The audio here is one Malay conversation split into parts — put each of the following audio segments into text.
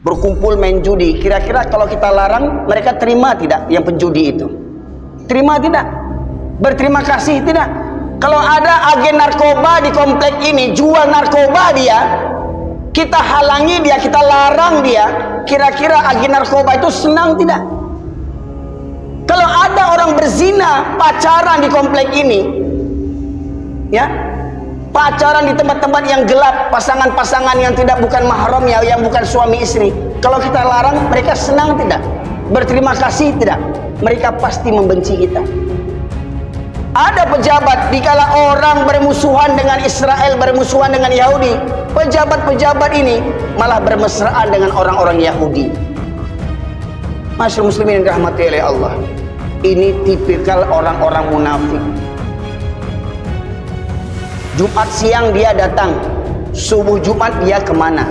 berkumpul main judi. Kira-kira kalau kita larang, mereka terima tidak yang penjudi itu? Terima tidak? Berterima kasih tidak? Kalau ada agen narkoba di komplek ini, jual narkoba dia, kita halangi dia, kita larang dia, kira-kira agen narkoba itu senang tidak? Kalau ada orang berzina, pacaran di komplek ini, ya, pacaran di tempat-tempat yang gelap, pasangan-pasangan yang tidak bukan mahramnya, yang bukan suami istri, kalau kita larang, mereka senang tidak? Berterima kasih tidak? Mereka pasti membenci kita. Ada pejabat, dikala orang bermusuhan dengan Israel, bermusuhan dengan Yahudi, pejabat-pejabat ini malah bermesraan dengan orang-orang Yahudi. Masyaallah muslimin yang dirahmati oleh Allah, ini tipikal orang-orang munafik. Jumat siang dia datang, subuh Jumat dia kemana?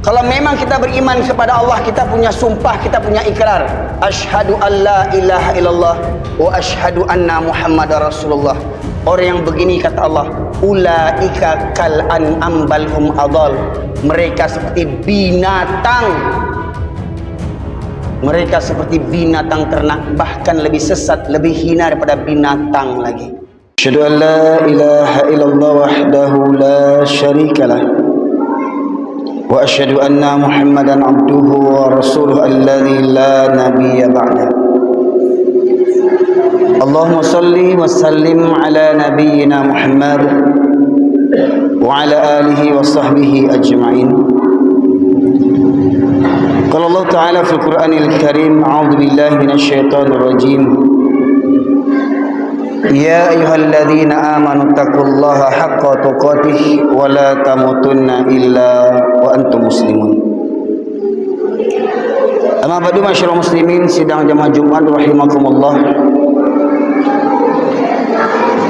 Kalau memang kita beriman kepada Allah, kita punya sumpah, kita punya ikrar, asyhadu alla ilaha illallah wa asyhadu anna muhammadar rasulullah. Orang yang begini kata Allah, ulaika kal an'am bal hum adall. Mereka seperti binatang. Mereka seperti binatang ternak, bahkan lebih sesat, lebih hina daripada binatang lagi. Asyhadu an la ilaha illallah wahdahu la syarikalah wa asyhadu anna Muhammadan abduhu wa rasuluhu alladzi la nabiyya ba'da. Allahumma salli wa sallim ala nabiyyina Muhammad wa ala alihi wa sahbihi ajma'in. Qala Allah Ta'ala fil Qur'anil Karim, a'udzu billahi minasy syaithanir rajim. Ya ayyuhalladzina amanu taqullaha haqqa tuqatih wa la tamutunna illa wa antum muslimun. Amma ba'du, masyaallah muslimin sidang jamaah Jumat rahimakumullah.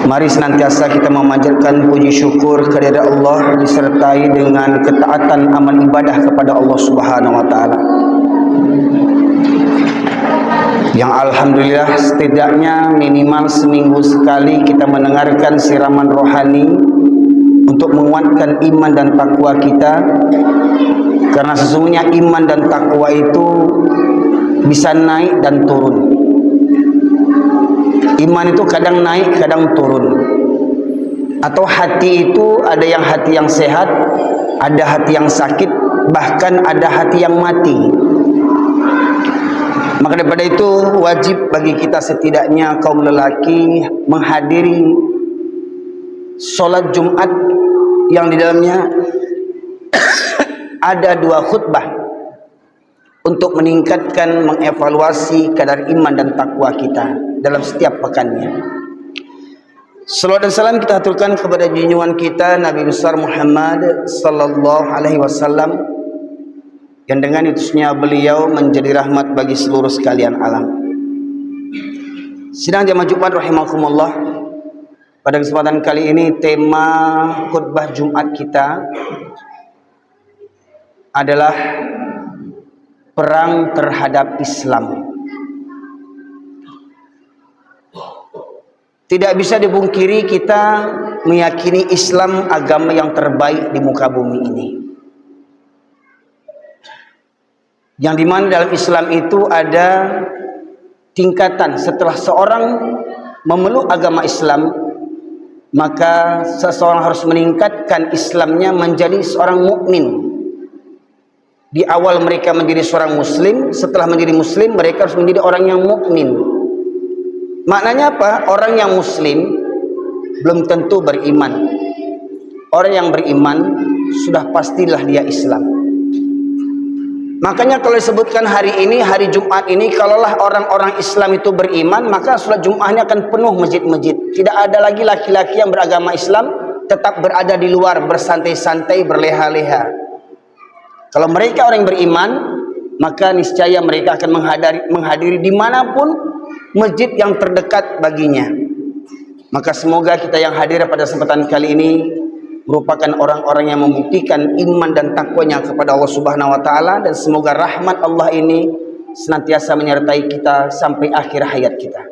Mari senantiasa kita memanjatkan puji syukur kehadirat Allah disertai dengan ketaatan amal ibadah kepada Allah Subhanahu wa taala. Yang alhamdulillah setidaknya minimal seminggu sekali kita mendengarkan siraman rohani untuk menguatkan iman dan takwa kita, karena sesungguhnya iman dan takwa itu bisa naik dan turun. Iman itu kadang naik, kadang turun. Atau hati itu ada yang hati yang sehat, ada hati yang sakit, bahkan ada hati yang mati. Maka daripada itu wajib bagi kita setidaknya kaum lelaki menghadiri solat Jumat yang di dalamnya ada 2 khutbah untuk meningkatkan, mengevaluasi kadar iman dan takwa kita dalam setiap pekannya. Salawat dan salam kita aturkan kepada junjungan kita Nabi besar Muhammad sallallahu alaihi wasallam, yang dengan utusnya beliau menjadi rahmat bagi seluruh sekalian alam. Sidang jamaah Jumat rahimakumullah, pada kesempatan kali ini tema khutbah Jumat kita adalah perang terhadap Islam. Tidak bisa dipungkiri kita meyakini Islam agama yang terbaik di muka bumi ini, yang dimana dalam Islam itu ada tingkatan. Setelah seorang memeluk agama Islam, maka seseorang harus meningkatkan Islamnya menjadi seorang mukmin. Di awal mereka menjadi seorang muslim, setelah menjadi muslim mereka harus menjadi orang yang mukmin. Maknanya apa? Orang yang muslim belum tentu beriman. Orang yang beriman sudah pastilah dia Islam. Makanya kalau disebutkan hari ini, hari Jumat ini, kalaulah orang-orang Islam itu beriman, maka sholat Jumatnya akan penuh masjid-masjid. Tidak ada lagi laki-laki yang beragama Islam tetap berada di luar, bersantai-santai, berleha-leha. Kalau mereka orang yang beriman, maka niscaya mereka akan menghadiri dimanapun masjid yang terdekat baginya. Maka semoga kita yang hadir pada kesempatan kali ini merupakan orang-orang yang membuktikan iman dan takwanya kepada Allah Subhanahu wa taala, dan semoga rahmat Allah ini senantiasa menyertai kita sampai akhir hayat kita.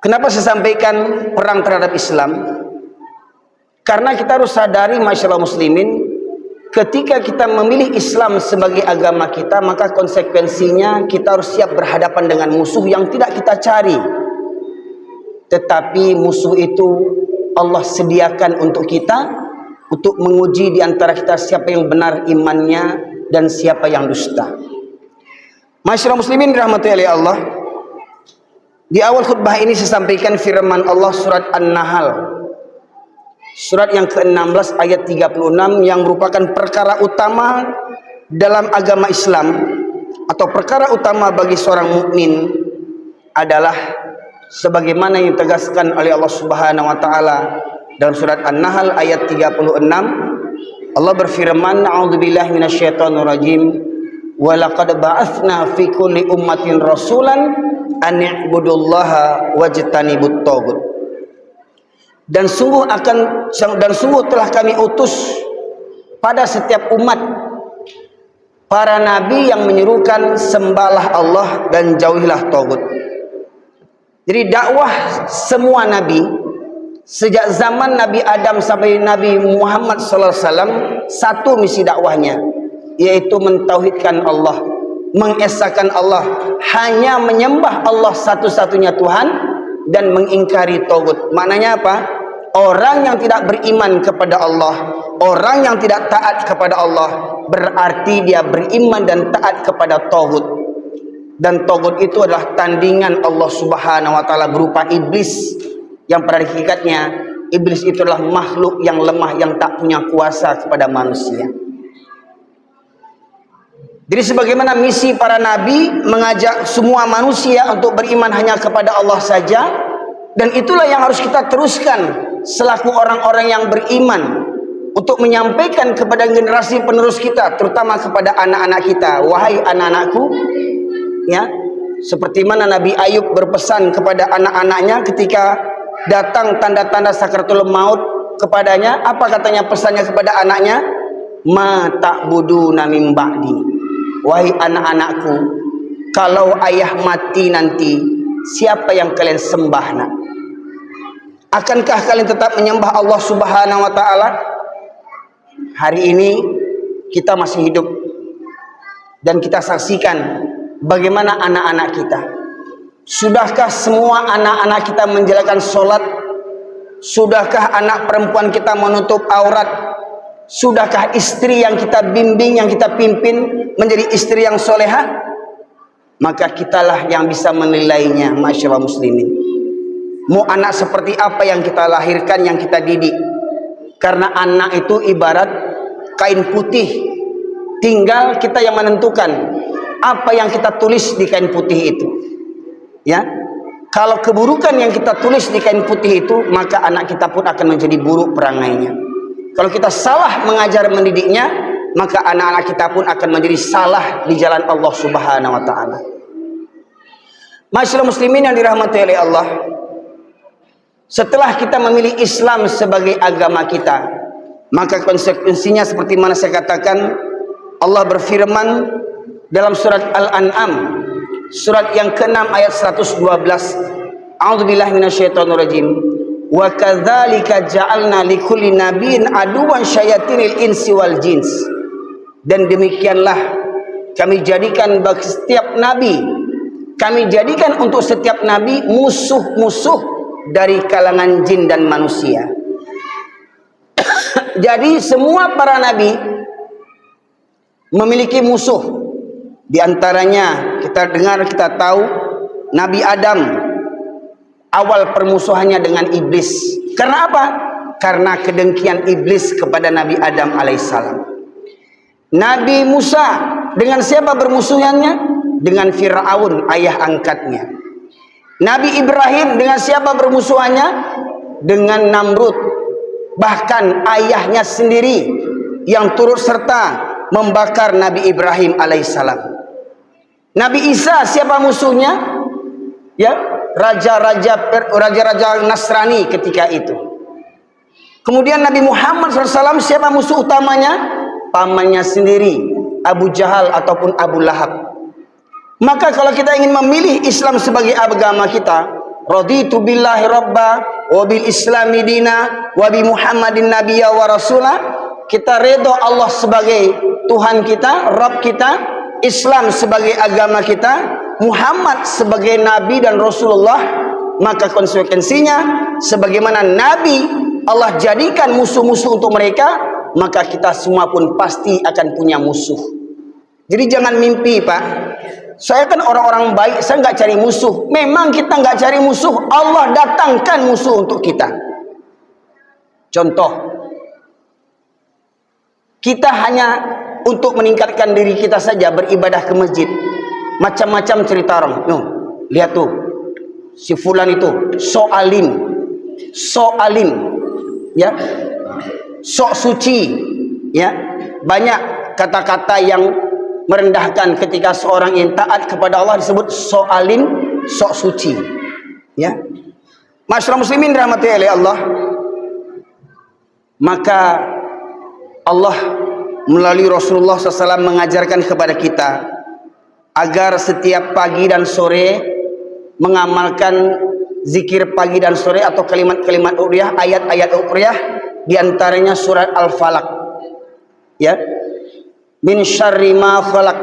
Kenapa saya sampaikan perang terhadap Islam? Karena kita harus sadari masyaallah muslimin, ketika kita memilih Islam sebagai agama kita, maka konsekuensinya kita harus siap berhadapan dengan musuh yang tidak kita cari. Tetapi musuh itu Allah sediakan untuk kita, untuk menguji di antara kita siapa yang benar imannya dan siapa yang dusta. Masyaallah muslimin dirahmati oleh Allah. Di awal khutbah ini saya sampaikan firman Allah surat An-Nahl, surat yang ke-16 ayat 36, yang merupakan perkara utama dalam agama Islam, atau perkara utama bagi seorang mukmin adalah sebagaimana yang ditegaskan oleh Allah Subhanahu wa taala dalam surat An-Nahl ayat 36. Allah berfirman, a'udzubillahi minasyaitonir rajim, wa laqad ba'atsna fi kulli ummatin rasulan an i'budullaha wajtanibut taghut. Dan sungguh telah kami utus pada setiap umat para nabi yang menyerukan sembahlah Allah dan jauhilah taghut. Jadi dakwah semua nabi sejak zaman Nabi Adam sampai Nabi Muhammad sallallahu alaihi wasallam, satu misi dakwahnya, yaitu mentauhidkan Allah, mengesahkan Allah, hanya menyembah Allah satu-satunya Tuhan dan mengingkari taghut. Maknanya apa? Orang yang tidak beriman kepada Allah, orang yang tidak taat kepada Allah, berarti dia beriman dan taat kepada taghut. Dan taghut itu adalah tandingan Allah Subhanahu wa taala berupa iblis, yang pada hakikatnya iblis itu adalah makhluk yang lemah yang tak punya kuasa kepada manusia. Jadi sebagaimana misi para nabi mengajak semua manusia untuk beriman hanya kepada Allah saja, dan itulah yang harus kita teruskan selaku orang-orang yang beriman, untuk menyampaikan kepada generasi penerus kita, terutama kepada anak-anak kita. Wahai anak-anakku, ya, seperti mana Nabi Ayub berpesan kepada anak-anaknya ketika datang tanda-tanda sakaratul maut kepadanya. Apa katanya pesannya kepada anaknya? Ma ta'buduna min ba'di. Wahai anak-anakku, kalau ayah mati nanti, siapa yang kalian sembah nak? Akankah kalian tetap menyembah Allah Subhanahu wa taala? Hari ini kita masih hidup dan kita saksikan bagaimana anak-anak kita. Sudahkah semua anak-anak kita menjalankan sholat? Sudahkah anak perempuan kita menutup aurat? Sudahkah istri yang kita bimbing, yang kita pimpin menjadi istri yang solehah? Maka kitalah yang bisa menilainya, masyaallah muslimin. Mau anak seperti apa yang kita lahirkan, yang kita didik. Karena anak itu ibarat kain putih, tinggal kita yang menentukan apa yang kita tulis di kain putih itu. Ya, kalau keburukan yang kita tulis di kain putih itu, maka anak kita pun akan menjadi buruk perangainya. Kalau kita salah mengajar mendidiknya, maka anak-anak kita pun akan menjadi salah di jalan Allah Subhanahu wa taala. Masyaallah muslimin yang dirahmati oleh Allah, setelah kita memilih Islam sebagai agama kita, maka konsekuensinya seperti mana saya katakan, Allah berfirman dalam surat Al-An'am, surat yang ke-6 ayat 112, a'udzubillahi minasyaitonirrajim, wa kadzalika ja'alna likulli nabiyyin aduwan syayatinil insi wal jins. Dan demikianlah kami jadikan bagi setiap nabi, kami jadikan untuk setiap nabi musuh-musuh dari kalangan jin dan manusia. Jadi semua para nabi memiliki musuh. Di antaranya kita dengar, kita tahu Nabi Adam awal permusuhannya dengan iblis. Karena apa? Karena kedengkian iblis kepada Nabi Adam alaihissalam. Nabi Musa dengan siapa bermusuhannya? Dengan Fir'aun, ayah angkatnya. Nabi Ibrahim dengan siapa bermusuhannya? Dengan Namrud, bahkan ayahnya sendiri yang turut serta membakar Nabi Ibrahim alaihissalam. Nabi Isa siapa musuhnya? Ya, raja-raja Nasrani ketika itu. Kemudian Nabi Muhammad SAW siapa musuh utamanya? Pamannya sendiri, Abu Jahal ataupun Abu Lahab. Maka kalau kita ingin memilih Islam sebagai agama kita, raditu billahi rabba wa bil islami dina wa bi Muhammadin nabiyya wa rasulah, kita redha Allah sebagai Tuhan kita, Rabb kita, Islam sebagai agama kita, Muhammad sebagai Nabi dan Rasulullah, maka konsekuensinya sebagaimana Nabi Allah jadikan musuh-musuh untuk mereka, maka kita semua pun pasti akan punya musuh. Jadi jangan mimpi, Pak, saya kan orang-orang baik, saya nggak cari musuh. Memang kita nggak cari musuh, Allah datangkan musuh untuk kita. Contoh, kita hanya untuk meningkatkan diri kita saja beribadah ke masjid, macam-macam cerita orang. No, lihat tuh, si fulan itu so alim, ya, sok suci, ya, banyak kata-kata yang merendahkan ketika seorang yang taat kepada Allah disebut so alim, sok suci, ya. Masyarakat muslimin rahmati oleh Allah, maka Allah melalui Rasulullah SAW mengajarkan kepada kita agar setiap pagi dan sore mengamalkan zikir pagi dan sore atau kalimat-kalimat uriyah, ayat-ayat uriyah, diantaranya surat Al-Falaq, ya, min syarri ma khalaq.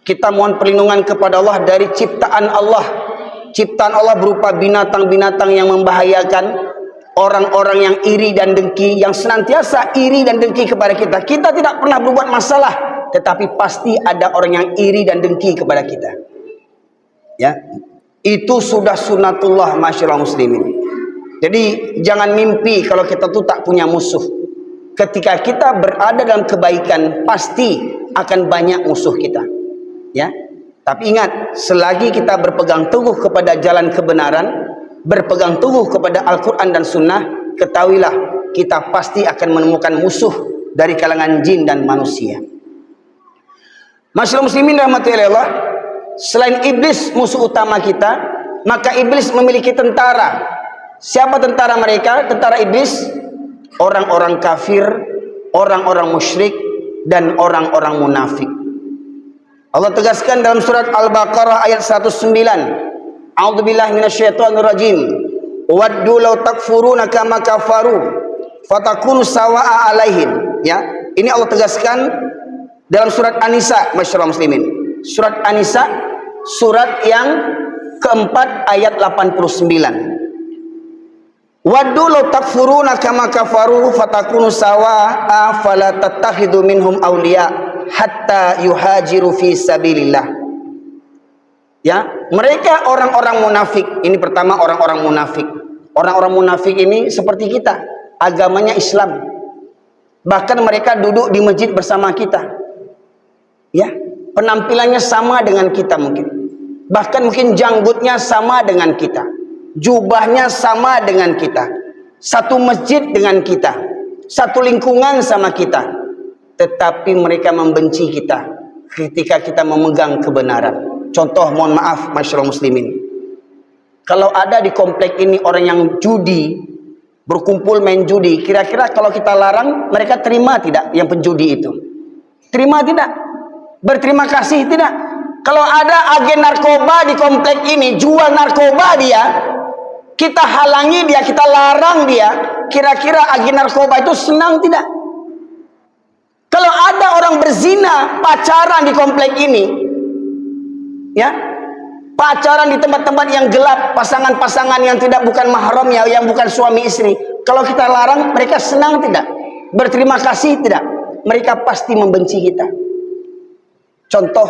Kita mohon perlindungan kepada Allah dari ciptaan Allah. Ciptaan Allah berupa binatang-binatang yang membahayakan, orang-orang yang iri dan dengki, yang senantiasa iri dan dengki kepada kita. Kita tidak pernah berbuat masalah, tetapi pasti ada orang yang iri dan dengki kepada kita, ya. Itu sudah sunatullah masyarakat muslimin. Jadi jangan mimpi kalau kita tuh tak punya musuh. Ketika kita berada dalam kebaikan, pasti akan banyak musuh kita, ya. Tapi ingat, selagi kita berpegang teguh kepada jalan kebenaran, berpegang teguh kepada Al-Quran dan Sunnah, ketahuilah kita pasti akan menemukan musuh dari kalangan jin dan manusia. Masyaallah muslimin rahmatullahi Allah, selain iblis musuh utama kita, maka iblis memiliki tentara. Siapa tentara mereka? Tentara iblis orang-orang kafir, orang-orang musyrik, dan orang-orang munafik. Allah tegaskan dalam surat Al-Baqarah ayat 109, A'udzubillahi minasyaitonirrajim. Waddu law takfuruna kama kafaru fatakunu sawa'a alaihim. Ya, ini Allah tegaskan dalam surat An-Nisa, masyaallah muslimin. Surat An-Nisa, surat yang keempat ayat 89. Waddu law takfuruna kama kafaru fatakunu sawa'a fala tattakhidhu minhum awliya hatta yuhajiru fi sabilillah. Ya, mereka orang-orang munafik. Ini pertama, orang-orang munafik. Orang-orang munafik ini seperti kita, agamanya Islam. Bahkan mereka duduk di masjid bersama kita. Ya, penampilannya sama dengan kita mungkin. Bahkan mungkin janggutnya sama dengan kita. Jubahnya sama dengan kita. Satu masjid dengan kita. Satu lingkungan sama kita. Tetapi mereka membenci kita ketika kita memegang kebenaran. Contoh, mohon maaf masyarakat muslimin, kalau ada di komplek ini orang yang judi, berkumpul main judi, kira-kira kalau kita larang, mereka terima tidak yang penjudi itu? Terima tidak? Berterima kasih tidak? Kalau ada agen narkoba di komplek ini, jual narkoba dia, kita halangi dia, kita larang dia, kira-kira agen narkoba itu senang tidak? Kalau ada orang berzina, pacaran di komplek ini, ya, pacaran di tempat-tempat yang gelap, pasangan-pasangan yang tidak bukan mahramnya, yang bukan suami istri, kalau kita larang, mereka senang tidak? Berterima kasih tidak? Mereka pasti membenci kita. Contoh,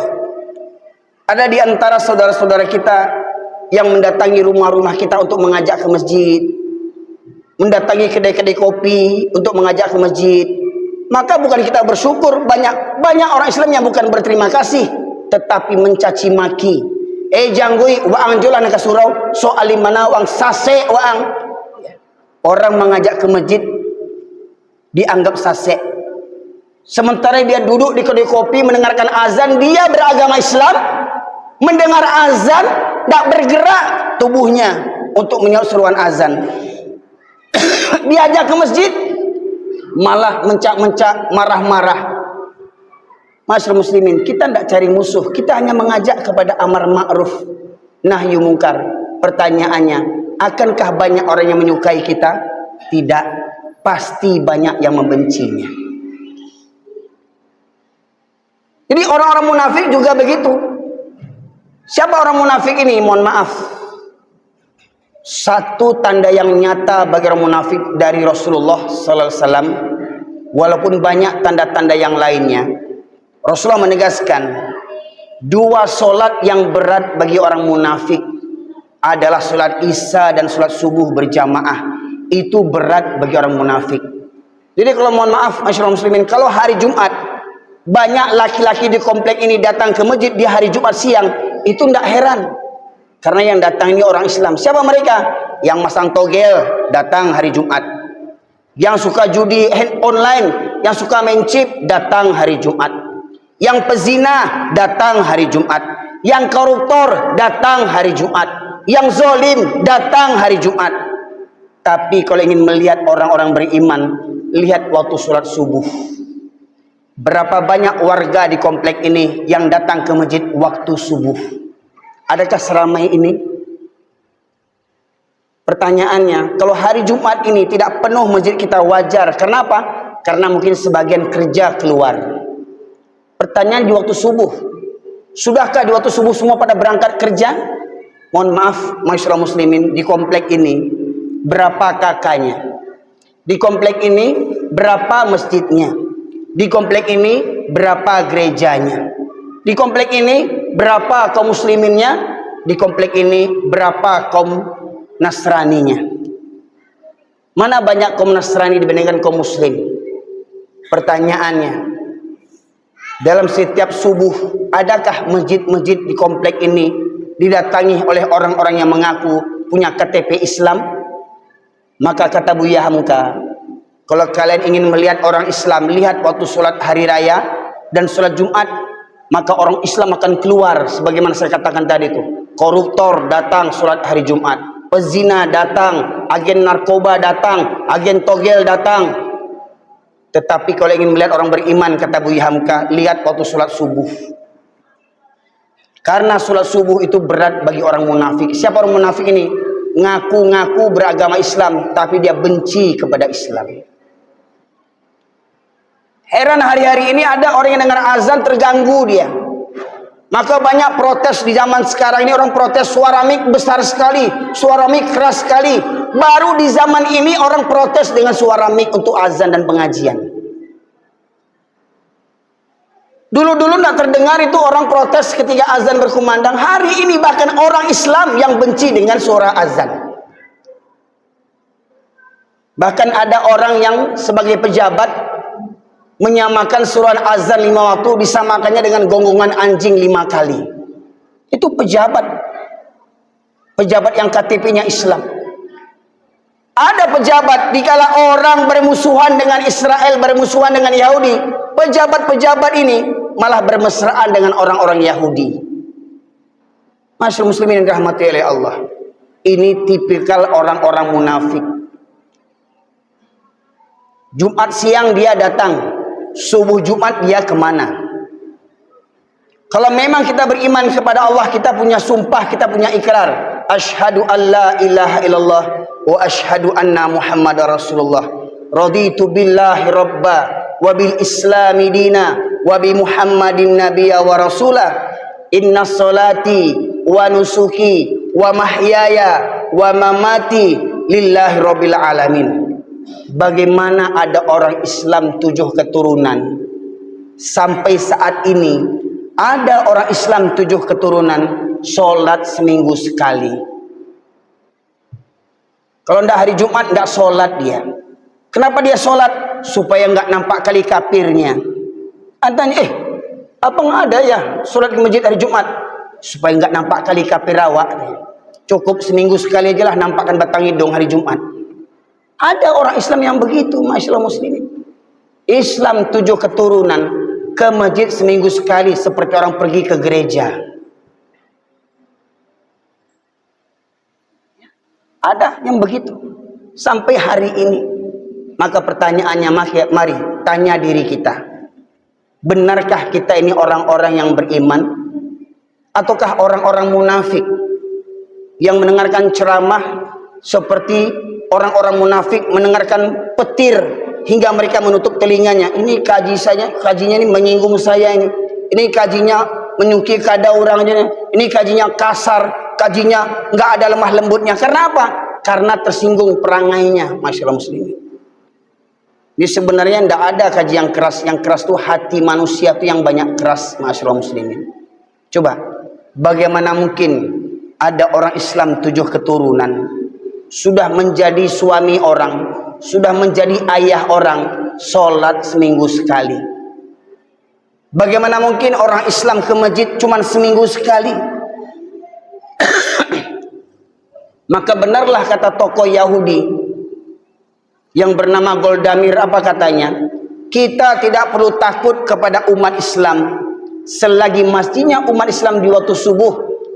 ada di antara saudara-saudara kita yang mendatangi rumah-rumah kita untuk mengajak ke masjid, mendatangi kedai-kedai kopi untuk mengajak ke masjid. Maka bukan kita bersyukur, banyak orang Islam yang bukan berterima kasih, tetapi mencaci maki. Janggui waang jolan ke surau, so alimana wang sase waang. Orang mengajak ke masjid dianggap sase. Sementara dia duduk di kedai kopi mendengarkan azan, dia beragama Islam, mendengar azan, tak bergerak tubuhnya untuk menyahut seruan azan. Diajak ke masjid, malah mencak-mencak, marah-marah. Masyaallah muslimin, kita tidak cari musuh, kita hanya mengajak kepada amar ma'ruf nahyu mungkar. Pertanyaannya, akankah banyak orang yang menyukai kita? Tidak, pasti banyak yang membencinya. Jadi orang-orang munafik juga begitu. Siapa orang munafik ini? Mohon maaf. Satu tanda yang nyata bagi orang munafik dari Rasulullah sallallahu alaihi wasallam, walaupun banyak tanda-tanda yang lainnya, Rasulullah menegaskan dua solat yang berat bagi orang munafik adalah solat Isya dan solat subuh berjamaah. Itu berat bagi orang munafik. Jadi kalau mohon maaf masyarakat muslimin, kalau hari Jumat banyak laki-laki di komplek ini datang ke masjid di hari Jumat siang, itu tidak heran. Karena yang datang ini orang Islam. Siapa mereka? Yang masang togel datang hari Jumat. Yang suka judi online, yang suka main chip datang hari Jumat. Yang pezina datang hari Jumat. Yang koruptor datang hari Jumat. Yang zolim datang hari Jumat. Tapi kalau ingin melihat orang-orang beriman, lihat waktu sholat subuh. Berapa banyak warga di komplek ini yang datang ke masjid waktu subuh? Adakah seramai ini? Pertanyaannya, kalau hari Jumat ini tidak penuh masjid kita, wajar. Kenapa? Karena mungkin sebagian kerja keluar. Pertanyaan, di waktu subuh, sudahkah di waktu subuh semua pada berangkat kerja? Mohon maaf masyarakat muslimin, di komplek ini berapa kakaknya? Di komplek ini berapa masjidnya? Di komplek ini berapa gerejanya? Di komplek ini berapa kaum musliminnya? Di komplek ini berapa kaum Nasraninya? Mana banyak kaum Nasrani dibandingkan kaum muslim? Pertanyaannya, dalam setiap subuh, adakah masjid-masjid di komplek ini didatangi oleh orang-orang yang mengaku punya KTP Islam? Maka kata Buya Hamka, kalau kalian ingin melihat orang Islam, lihat waktu sholat hari raya dan sholat Jumat, maka orang Islam akan keluar. Sebagaimana saya katakan tadi itu, koruptor datang sholat hari Jumat, pezina datang, agen narkoba datang, agen togel datang. Tetapi kalau ingin melihat orang beriman, kata Buya Hamka, lihat waktu sholat subuh. Karena sholat subuh itu berat bagi orang munafik. Siapa orang munafik ini? Ngaku-ngaku beragama Islam, tapi dia benci kepada Islam. Heran, hari-hari ini ada orang yang dengar azan terganggu dia. Maka banyak protes di zaman sekarang ini, orang protes suara mik besar sekali, suara mik keras sekali. Baru di zaman ini orang protes dengan suara mik untuk azan dan pengajian. Dulu-dulu tidak terdengar itu orang protes ketika azan berkumandang. Hari ini bahkan orang Islam yang benci dengan suara azan. Bahkan ada orang yang sebagai pejabat menyamakan suara azan 5 waktu, disamakannya dengan gonggongan anjing 5 kali. Itu pejabat. Pejabat yang KTP-nya Islam. Ada pejabat, dikala orang bermusuhan dengan Israel, bermusuhan dengan Yahudi, pejabat-pejabat ini malah bermesraan dengan orang-orang Yahudi. Masyaallah muslimin yang dirahmati oleh Allah. Ini tipikal orang-orang munafik. Jumat siang dia datang, subuh Jumat dia kemana? Kalau memang kita beriman kepada Allah, kita punya sumpah, kita punya ikrar, asyhadu an la ilaha illallah wa asyhadu anna muhammadar rasulullah, raditu billahi rabba wa bil islami dina wa bi muhammadin nabiyya wa rasulah, inna salati wa nusuki wa mahyaya wa mamati lillahi rabbil alamin. Bagaimana ada orang Islam 7 keturunan, sampai saat ini ada orang Islam 7 keturunan sholat seminggu sekali. Kalau tidak hari Jumat tidak sholat dia. Kenapa dia sholat? Supaya nggak nampak kali kafirnya. Antanya, apa nggak ada ya sholat di masjid hari Jumat? Supaya nggak nampak kali kafir awak. Cukup seminggu sekali aja lah nampakkan batang hidung hari Jumat. Ada orang Islam yang begitu, masyaallah muslimin. Islam 7 keturunan ke masjid seminggu sekali seperti orang pergi ke gereja. Ada yang begitu sampai hari ini. Maka pertanyaannya, mari tanya diri kita. Benarkah kita ini orang-orang yang beriman? Ataukah orang-orang munafik yang mendengarkan ceramah seperti orang-orang munafik mendengarkan petir hingga mereka menutup telinganya? Ini kajinya ini menyinggung saya ini. ini kajinya menyuki kada orang aja, ini kajinya kasar, kajinya nggak ada lemah lembutnya. Karena apa? Karena tersinggung perangainya, masyaallah muslimin. Ini sebenarnya tidak ada kaji yang keras. Yang keras itu hati manusia itu yang banyak keras, masyaallah muslimin. Coba, bagaimana mungkin ada orang Islam 7 keturunan, sudah menjadi suami orang, sudah menjadi ayah orang, sholat seminggu sekali. Bagaimana mungkin orang Islam ke masjid cuma seminggu sekali? Maka benarlah kata tokoh Yahudi yang bernama Goldamir, apa katanya? Kita tidak perlu takut kepada umat Islam selagi masjidnya umat Islam di waktu subuh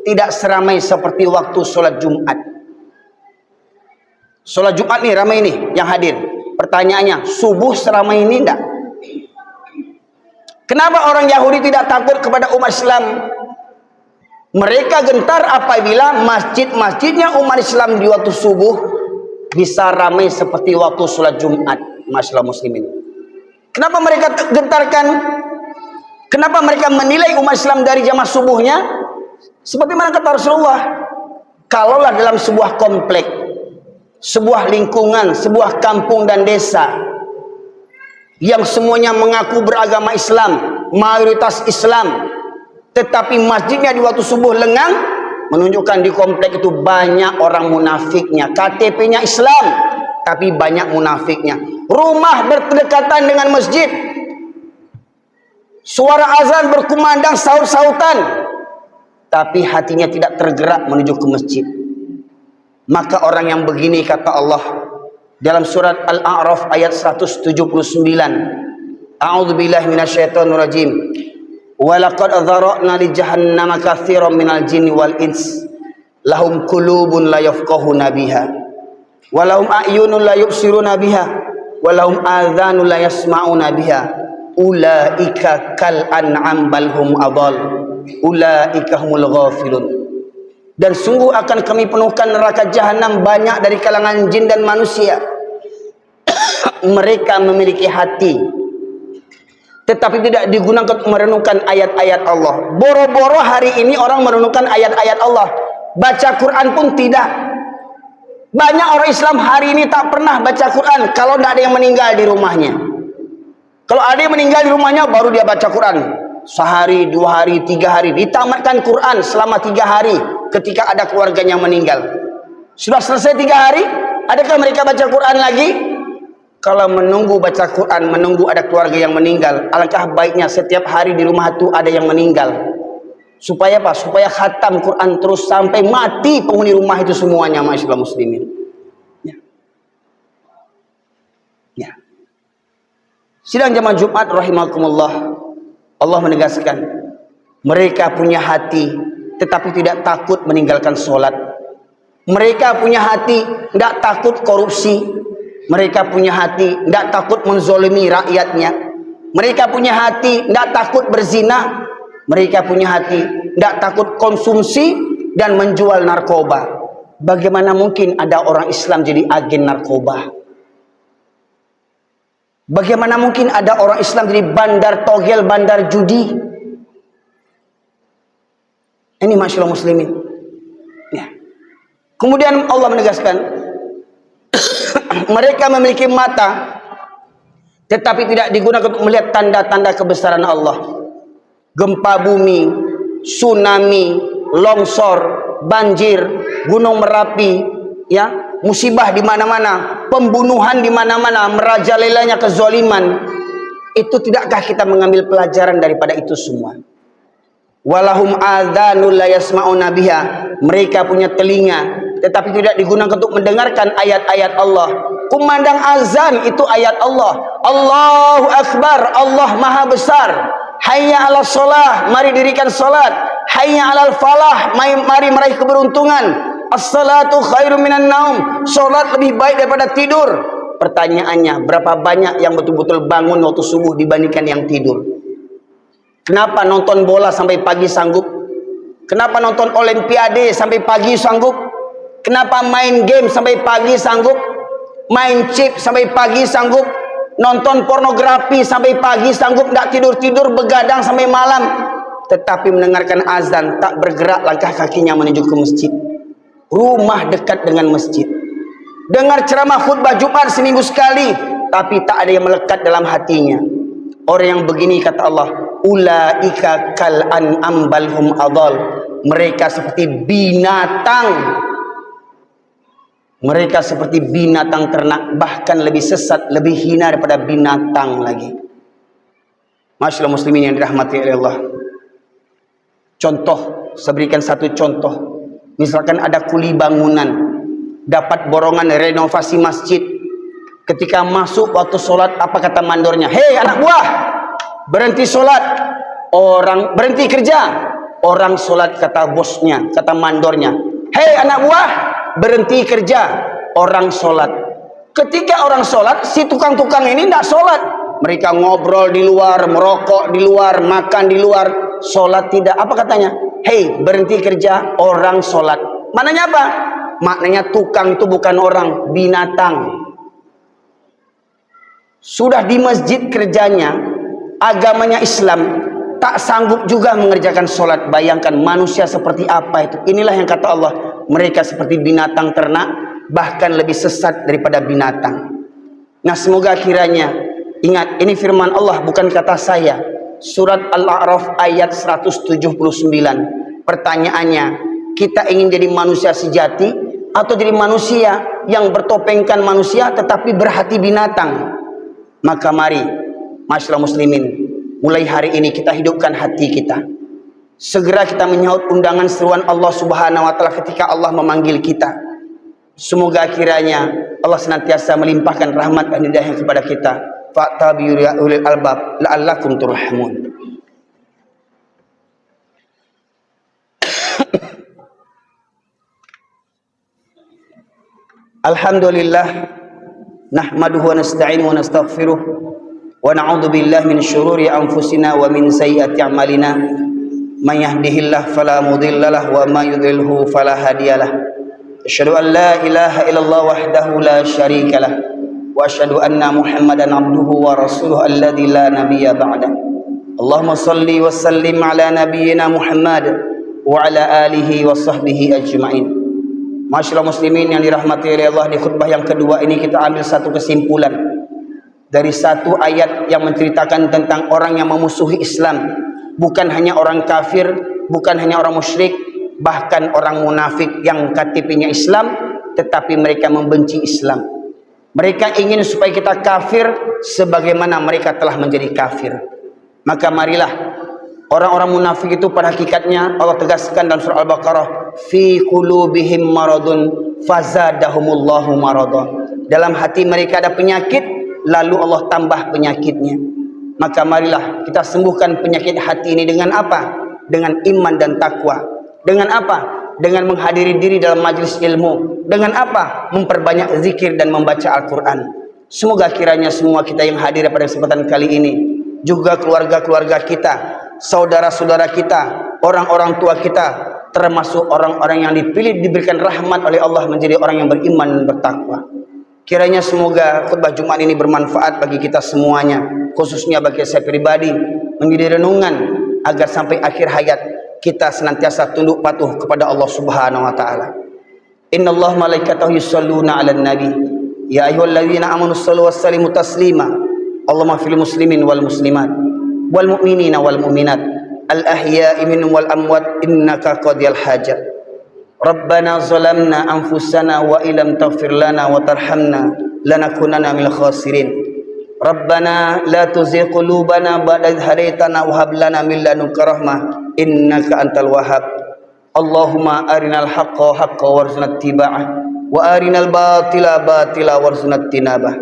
tidak seramai seperti waktu sholat Jumat. Sholat Jumat nih ramai nih yang hadir. Pertanyaannya, subuh seramai ini enggak? Kenapa orang Yahudi tidak takut kepada umat Islam? Mereka gentar apabila masjid-masjidnya umat Islam di waktu subuh bisa ramai seperti waktu sholat Jumat, masyaallah muslimin. Kenapa mereka gentarkan? Kenapa mereka menilai umat Islam dari jamaah subuhnya? Seperti mana kata Rasulullah, kalaulah dalam sebuah komplek, sebuah lingkungan, sebuah kampung dan desa yang semuanya mengaku beragama Islam, mayoritas Islam, tetapi masjidnya di waktu subuh lengang, menunjukkan di komplek itu banyak orang munafiknya. KTP-nya Islam tapi banyak munafiknya. Rumah berdekatan dengan masjid, suara azan berkumandang saut-sautan, tapi hatinya tidak tergerak menuju ke masjid. Maka orang yang begini, kata Allah dalam surat Al-A'raf ayat 179, A'udzubillahi minasyaitonirrajim. Walaqad dzara'na li jahannama katsiran minal jinni wal ins lahum qulubun la yafqahuna biha wa lahum a'yunun la yubsiruna biha wa lahum adhanun la yasma'una biha ulaika kal an'am bal hum adall ulaika humul ghafilun. Dan sungguh akan kami penuhkan neraka jahanam banyak dari kalangan jin dan manusia. Mereka memiliki hati tetapi tidak digunakan untuk merenungkan ayat-ayat Allah. Boro-boro hari ini orang merenungkan ayat-ayat Allah, baca Quran pun tidak. Banyak orang Islam hari ini tak pernah baca Quran kalau tidak ada yang meninggal di rumahnya. Kalau ada yang meninggal di rumahnya baru dia baca Quran. Sehari, 2 hari, 3 hari ditamatkan Quran selama 3 hari ketika ada keluarganya meninggal. Sudah selesai 3 hari, adakah mereka baca Quran lagi? Kalau menunggu baca Quran, menunggu ada keluarga yang meninggal, alangkah baiknya setiap hari di rumah itu ada yang meninggal. Supaya apa? Supaya khatam Quran terus sampai mati penghuni rumah itu semuanya, masyaallah muslimin. Ya. Ya. Sidang jamaah Jumat rahimakumullah, Allah menegaskan, mereka punya hati tetapi tidak takut meninggalkan sholat. Mereka punya hati tidak takut korupsi. Mereka punya hati tidak takut menzolimi rakyatnya. Mereka punya hati tidak takut berzina. Mereka punya hati tidak takut konsumsi dan menjual narkoba. Bagaimana mungkin ada orang Islam jadi agen narkoba? Bagaimana mungkin ada orang Islam jadi bandar togel, bandar judi? Ini masyaallah muslimin. Ya. Kemudian Allah menegaskan, mereka memiliki mata tetapi tidak digunakan untuk melihat tanda-tanda kebesaran Allah. Gempa bumi, tsunami, longsor, banjir, gunung Merapi, ya, musibah di mana-mana, pembunuhan di mana-mana, merajalelanya kezaliman. Itu tidakkah kita mengambil pelajaran daripada itu semua? Walahum adzanul la yasma'una biha, mereka punya telinga tetapi tidak digunakan untuk mendengarkan ayat-ayat Allah. Kumandang azan itu ayat Allah. Allahu Akbar, Allah Maha Besar. Hayya 'alas shalah, mari dirikan salat. Hayya 'alal falah, mari meraih keberuntungan. As-salatu khairum minan naum, salat lebih baik daripada tidur. Pertanyaannya, berapa banyak yang betul-betul bangun waktu subuh dibandingkan yang tidur? Kenapa nonton bola sampai pagi sanggup? Kenapa nonton olimpiade sampai pagi sanggup? Kenapa main game sampai pagi sanggup? Main chip sampai pagi sanggup? nonton pornografi sampai pagi, sanggup tak tidur-tidur, begadang sampai malam, tetapi mendengarkan azan tak bergerak langkah kakinya menuju ke masjid. Rumah dekat dengan masjid, dengar ceramah khutbah Jumat seminggu sekali, tapi tak ada yang melekat dalam hatinya. Orang yang begini, kata Allah, ulaika kal an'am bal hum adall. Mereka seperti binatang. Mereka seperti binatang ternak, bahkan lebih sesat, lebih hina daripada binatang lagi. Masyaallah muslimin yang dirahmati oleh Allah. Contoh, saya berikan satu contoh. Misalkan ada kuli bangunan, dapat borongan renovasi masjid. Ketika masuk waktu sholat, apa kata mandornya? Hei anak buah, berhenti sholat. Orang berhenti kerja. Orang sholat, kata bosnya, kata mandornya. Hei anak buah, berhenti kerja. Orang sholat. Ketika orang sholat, si tukang-tukang ini tidak sholat. Mereka ngobrol di luar, merokok di luar, makan di luar. Sholat tidak. Apa katanya? Hei, berhenti kerja. Orang sholat. Maknanya apa? Maknanya tukang itu bukan orang, binatang. Sudah di masjid kerjanya, agamanya Islam, tak sanggup juga mengerjakan sholat. Bayangkan manusia seperti apa itu. Inilah yang kata Allah, mereka seperti binatang ternak, bahkan lebih sesat daripada binatang. Nah, semoga kiranya ingat, ini firman Allah, bukan kata saya. Surat Al-A'raf ayat 179. Pertanyaannya, kita ingin jadi manusia sejati atau jadi manusia yang bertopengkan manusia tetapi berhati binatang? Maka mari, masyaallah muslimin, mulai hari ini kita hidupkan hati kita. Segera kita menyahut undangan seruan Allah Subhanahu wa taala ketika Allah memanggil kita. Semoga kiranya Allah senantiasa melimpahkan rahmat dan hidayah kepada kita. Fa'tabiru ya ulil albab la'allakum turhamun. Alhamdulillah, nahmaduhu wa nasta'inu wa nastaghfiruh wa na'udzu billahi min syururi anfusina wa min sayyiati a'malina. May yahdihillahu fala mudhillalah wa may yudhlilhu fala hadiyalah. Asyhadu an la ilaha illallah wahdahu la syarikalah wa asyhadu anna Muhammadan abduhu wa rasuluhu alladzi la nabiyya ba'da. Allahumma shalli wa sallim ala nabiyyina Muhammad wa ala alihi wa sahbihi ajma'in. Masyaallah muslimin yang dirahmati oleh Allah, di khutbah yang kedua ini kita ambil satu kesimpulan dari satu ayat yang menceritakan tentang orang yang memusuhi Islam. Bukan hanya orang kafir, bukan hanya orang musyrik, bahkan orang munafik yang KTP-nya Islam tetapi mereka membenci Islam. Mereka ingin supaya kita kafir sebagaimana mereka telah menjadi kafir. Maka marilah, orang-orang munafik itu pada hakikatnya Allah tegaskan dalam surah Al-Baqarah, fi qulubihim maradun fazadahumullahu maradun. Dalam hati mereka ada penyakit, lalu Allah tambah penyakitnya. Maka marilah kita sembuhkan penyakit hati ini dengan apa? Dengan iman dan takwa. Dengan apa? Dengan menghadiri diri dalam majlis ilmu. Dengan apa? Memperbanyak zikir dan membaca Al-Quran. Semoga kiranya semua kita yang hadir pada kesempatan kali ini, juga keluarga-keluarga kita, saudara-saudara kita, orang-orang tua kita, termasuk orang-orang yang dipilih diberikan rahmat oleh Allah menjadi orang yang beriman dan bertakwa. Kiranya semoga khutbah Jumat ini bermanfaat bagi kita semuanya, khususnya bagi saya pribadi, menjadi renungan agar sampai akhir hayat kita senantiasa tunduk patuh kepada Allah Subhanahu wa taala. Innallaha malaikatahu yusholluna 'alan nabi ya ayyuhalladzina amanu shallu wassallimu taslima. Allahumma fil muslimin wal muslimat wal mu'minina wal mu'minat al ahya'i minhum wal amwat innaka qadiyal hajat. Rabbana zalamna anfusana wa illam taghfir lana wa tarhamna lanakunanna minal khasirin. Rabbana la tuzigh qulubana ba'da idh hadaytana wa hab lana min ladunka rahmah innaka antal wahhab. Allahumma arinal haqqa haqqan warzuqna ittiba'ah wa arinal batila batila warzuqna ijtinabah.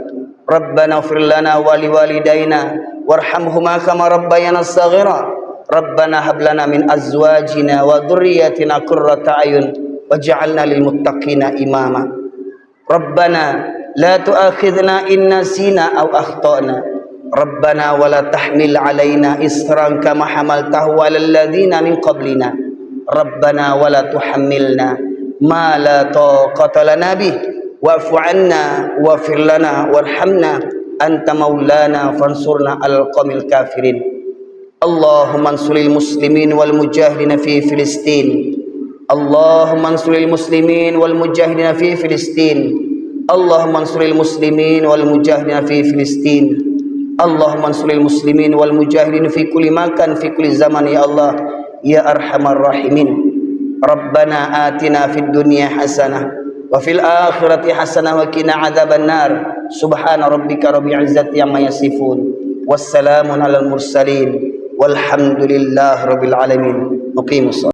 Rabbana ighfir lana wa liwalidayna warhamhuma kama rabbayana shaghira. Rabbana hab lana min azwajina wa dhurriyyatina qurrata a'yun waj'alna lil muttaqina imama. Rabbana la tu'akhidhna in nasina aw akhtana. Rabbana wa la tahmil 'alaina isran kama hamaltahu 'alal ladzina min qablina. Rabbana wa la tuhammilna ma la taqata lana bih wa'fu 'anna waghfir lana warhamna anta maulana fansurna al qawmil kafirin. Allahumma ansuril muslimin wal mujahidin fi Filistin. Allahumma ansuril muslimin wal mujahidin fi Filistin. Allahumma ansuril muslimin wal mujahidin fi Filistin. Allahumma ansuril muslimin wal mujahidin fi kulli makan fi kulli zaman ya Allah ya arhamar rahimin. Rabbana atina fid dunya hasanah wa fil akhirati hasanah wa qina adzabannar. Subhana rabbika rabbil izzati amma yasifun. Wassalamun alal mursalin walhamdulillahi rabbil alamin. Muqimus